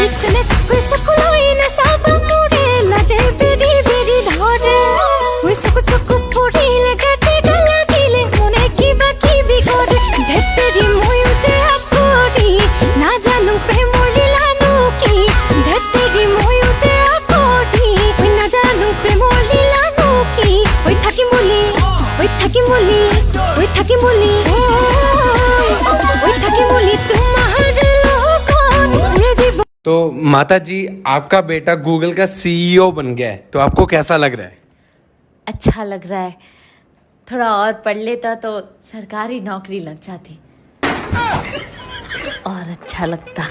इतने कोई सकुलाई न साबा मुड़े लाजे बेरी बेरी धरे कोई सकु फोड़ी ले गटे गला गिले मने की बाकी भी करे ढेतेरी मोयुते आकोरी ना जानू प्रेम लीलानु की ढेतेरी मोयुते आकोरी ओई ना जानू प्रेम लीलानु की ओई थाकी मुली ओई थाकी मुली ओई थाकी मुली ओई थाकी मुली तुम्हारे तो माता जी, आपका बेटा गूगल का सीईओ बन गया है, तो आपको कैसा लग रहा है? अच्छा लग रहा है। थोड़ा और पढ़ लेता तो सरकारी नौकरी लग जाती और अच्छा लगता।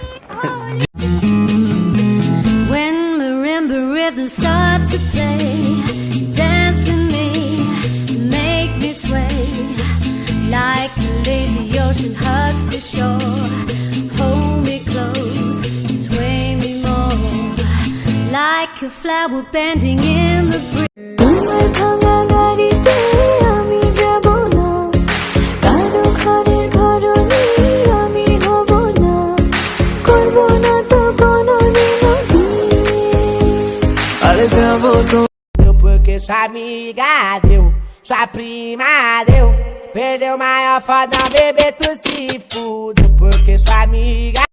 When marimba rhythms start to play, dance with me, make me sway, like a lazy ocean hugs the shore. Hold me close, sway me more, like a flower bending in the breeze. তোমার ভাঙা গাড়িতে আমি যাব না, কারো ঘরের ঘরনি আমি হব না, করব না তো কোনোদিনও Olha, eu vou deu porque sua amiga deu, sua prima deu, perdeu maior foda, bebê, tu se fudeu porque sua amiga.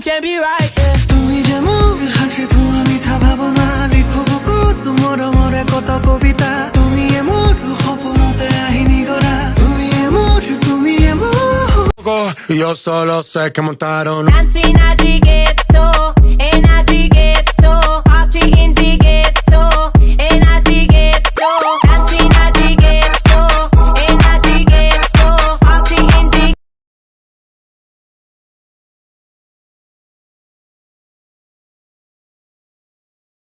Can't be right, yeah. তুমি যেমন হাসি ধোয়া মিঠা ভাবনা লিখো বুকু তোমার মরে কত কবিতা তুমি এমন সপনতে আহিনি গৰা তুমি এমন Yo solo sé que montaron Cantina,